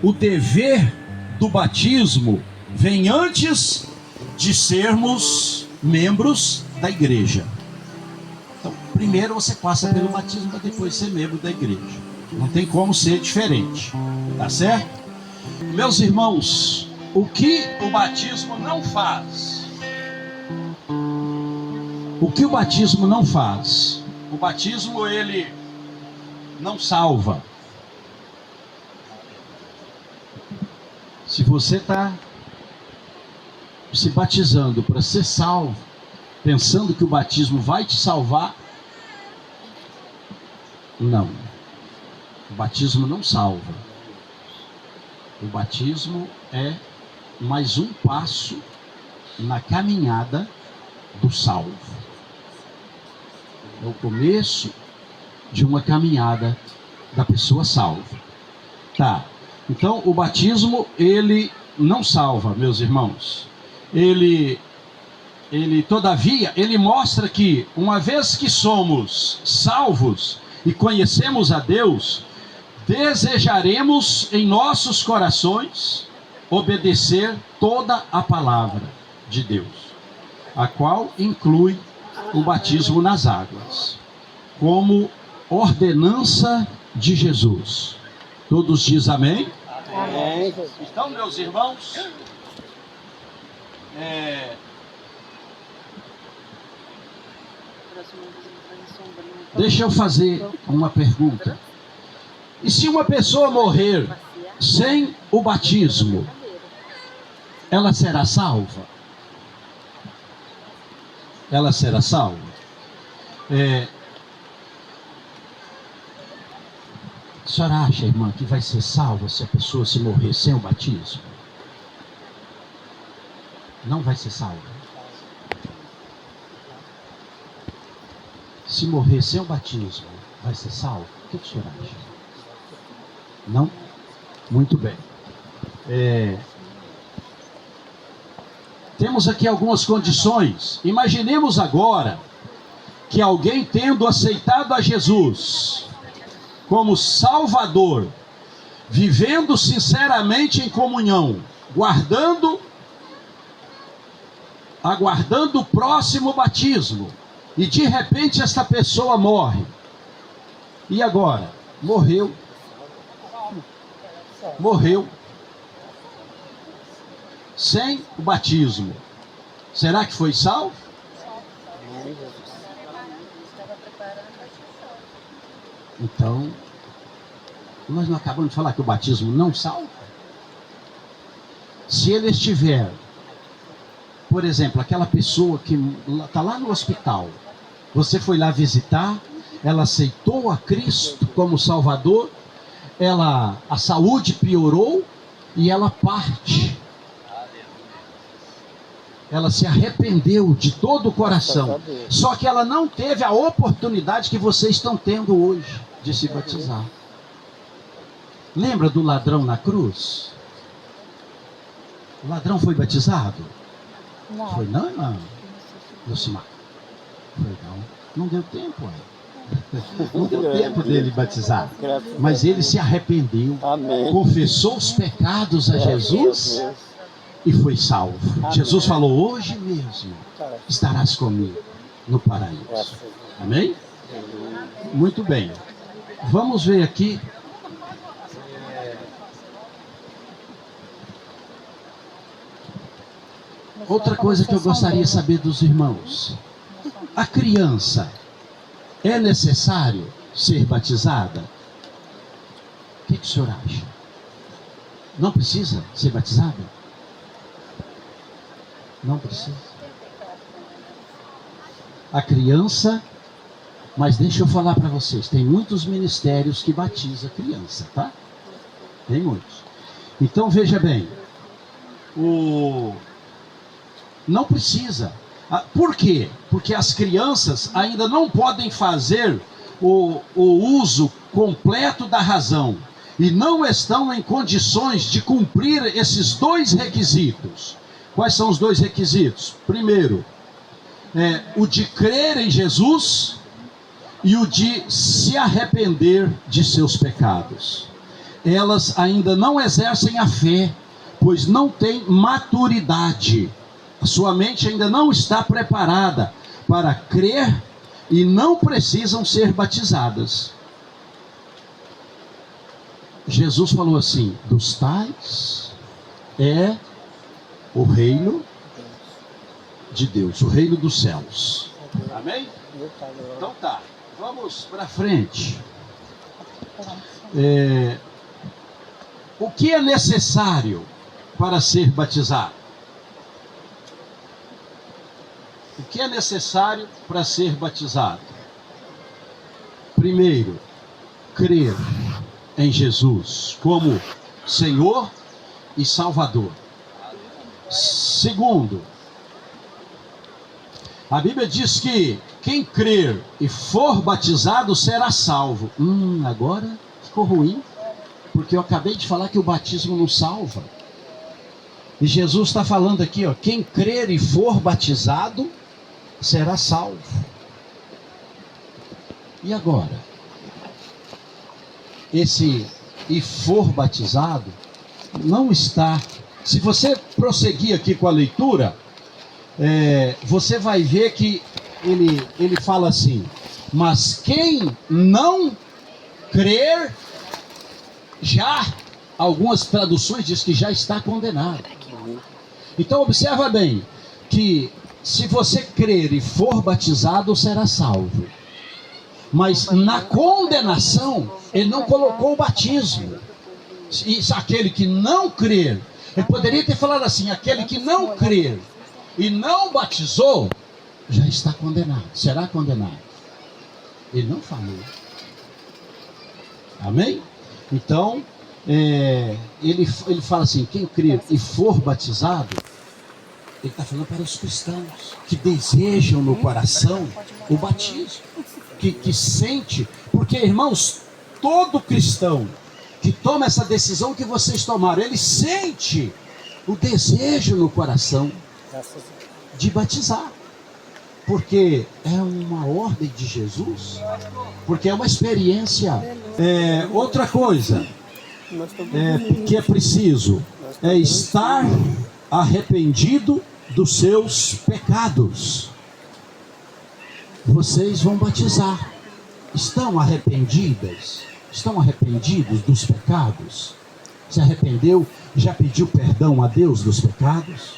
O dever do batismo vem antes de sermos membros da igreja. Então, primeiro você passa pelo batismo para depois ser membro da igreja. Não tem como ser diferente, tá certo? Meus irmãos, o que o batismo não faz? O que o batismo não faz? O batismo, ele não salva. Se você está se batizando para ser salvo, pensando que o batismo vai te salvar, não. O batismo não salva. O batismo é mais um passo na caminhada do salvo. É o começo de uma caminhada da pessoa salva. Tá. Então, o batismo, ele não salva, meus irmãos. Todavia, ele mostra que, uma vez que somos salvos e conhecemos a Deus, desejaremos em nossos corações obedecer toda a palavra de Deus, a qual inclui o batismo nas águas, como ordenança de Jesus. Todos dizem amém? Amém. Então, meus irmãos, deixa eu fazer uma pergunta. E se uma pessoa morrer sem o batismo, ela será salva? Ela será salva? A senhora acha, irmã, que vai ser salva se a pessoa se morrer sem o batismo? Não vai ser salva. Se morrer sem o batismo, vai ser salvo? O que a senhora acha? Não? Muito bem. Temos aqui algumas condições. Imaginemos agora que alguém, tendo aceitado a Jesus como Salvador, vivendo sinceramente em comunhão, aguardando o próximo batismo, e de repente esta pessoa morre. E agora? Morreu. Sem o batismo. Será que foi salvo? Então, nós não acabamos de falar que o batismo não salva? Se ele estiver, por exemplo, aquela pessoa que está lá no hospital, você foi lá visitar, ela aceitou a Cristo como Salvador, a saúde piorou e ela parte. Ela se arrependeu de todo o coração. Só que ela não teve a oportunidade que vocês estão tendo hoje de se batizar. Lembra do ladrão na cruz? O ladrão foi batizado? Não. Foi não, irmão? Lucimar? Foi não. Não deu tempo, não deu tempo dele batizar. Mas ele se arrependeu. Amém. Confessou os pecados a Jesus e foi salvo. Amém. Jesus falou: hoje mesmo estarás comigo no paraíso. Amém? Muito bem. Vamos ver aqui. Outra coisa que eu gostaria de saber dos irmãos. A criança, é necessário ser batizada? O que o senhor acha? Não precisa ser batizada? Não precisa. A criança, mas deixa eu falar para vocês, tem muitos ministérios que batizam a criança, tá? Tem muitos. Então veja bem, não precisa. Por quê? Porque as crianças ainda não podem fazer o uso completo da razão e não estão em condições de cumprir esses dois requisitos. Quais são os dois requisitos? Primeiro, o de crer em Jesus e o de se arrepender de seus pecados. elas ainda não exercem a fé, pois não têm maturidade. A sua mente ainda não está preparada para crer e não precisam ser batizadas. Jesus falou assim: dos tais é o reino de Deus, o reino dos céus. Amém? Então tá, vamos para frente. O que é necessário para ser batizado? O que é necessário para ser batizado? Primeiro, crer em Jesus como Senhor e Salvador. Segundo, a Bíblia diz que quem crer e for batizado será salvo. Agora ficou ruim, porque eu acabei de falar que o batismo não salva. E Jesus está falando aqui, ó, quem crer e for batizado será salvo. E agora? Esse e for batizado não está. Se você prosseguir aqui com a leitura, você vai ver que ele fala assim: mas quem não crer, já, algumas traduções diz que já está condenado. Então observa bem, que se você crer e for batizado, será salvo. Mas na condenação, ele não colocou o batismo. E aquele que não crer, ele poderia ter falado assim: aquele que não crer e não batizou, já está condenado, será condenado. Ele não falou. Amém? Então, ele fala assim: quem crer e for batizado, ele está falando para os cristãos que desejam no coração o batismo, que sente, porque, irmãos, todo cristão que toma essa decisão que vocês tomaram, ele sente o desejo no coração de batizar, porque é uma ordem de Jesus, porque é uma experiência. Outra coisa que é preciso é estar arrependido dos seus pecados. Vocês vão batizar. Estão arrependidas? Estão arrependidos dos pecados? Se arrependeu? Já pediu perdão a Deus dos pecados?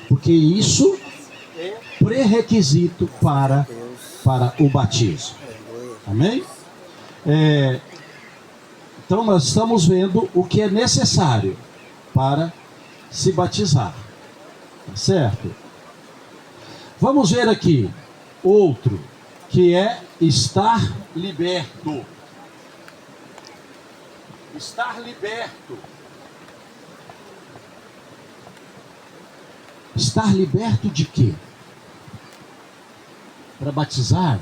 Porque isso é pré-requisito para o batismo. Amém? Então nós estamos vendo o que é necessário para se batizar. Tá certo? Vamos ver aqui outro, que é estar liberto. Estar liberto. Estar liberto de quê? Para batizar,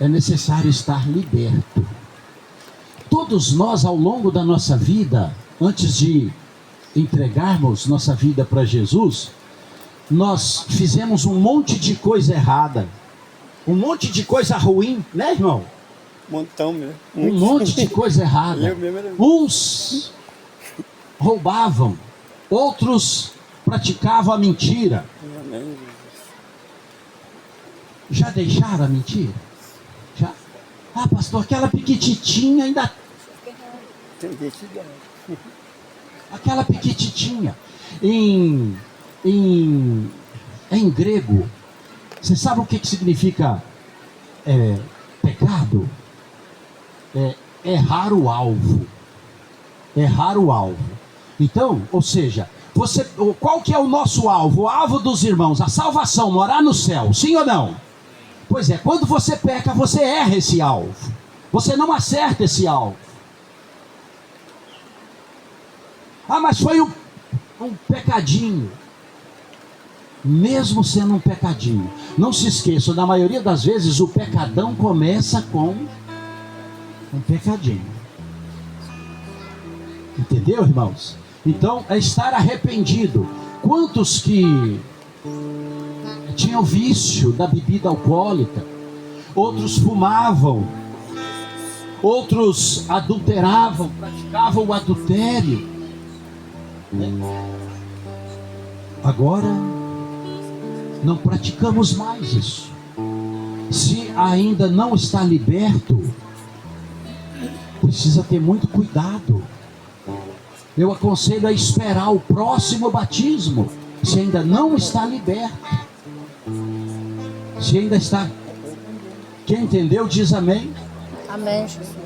é necessário estar liberto. Todos nós, ao longo da nossa vida, antes de entregarmos nossa vida para Jesus, nós fizemos um monte de coisa errada, um monte de coisa ruim, né, irmão? Montão mesmo. Um monte de coisa errada. Uns roubavam, outros praticavam a mentira. Já deixaram a mentira? Já? Ah, pastor, aquela piquititinha ainda. Aquela piquititinha. Em grego, você sabe o que significa pecado? Errar o alvo. Errar o alvo. Então, ou seja, qual que é o nosso alvo? O alvo dos irmãos, a salvação, morar no céu, sim ou não? Pois é, quando você peca, você erra esse alvo. Você não acerta esse alvo. Ah, mas foi um pecadinho. Mesmo sendo um pecadinho, não se esqueça, na maioria das vezes o pecadão começa com um pecadinho. Entendeu, irmãos? Então, é estar arrependido. Quantos que tinham vício da bebida alcoólica, outros fumavam, Outros adulteravam, praticavam o adultério. Agora não praticamos mais isso. Se ainda não está liberto, precisa ter muito cuidado. Eu aconselho a esperar o próximo batismo, se ainda não está liberto. Se ainda está... Quem entendeu diz amém. Amém, Jesus.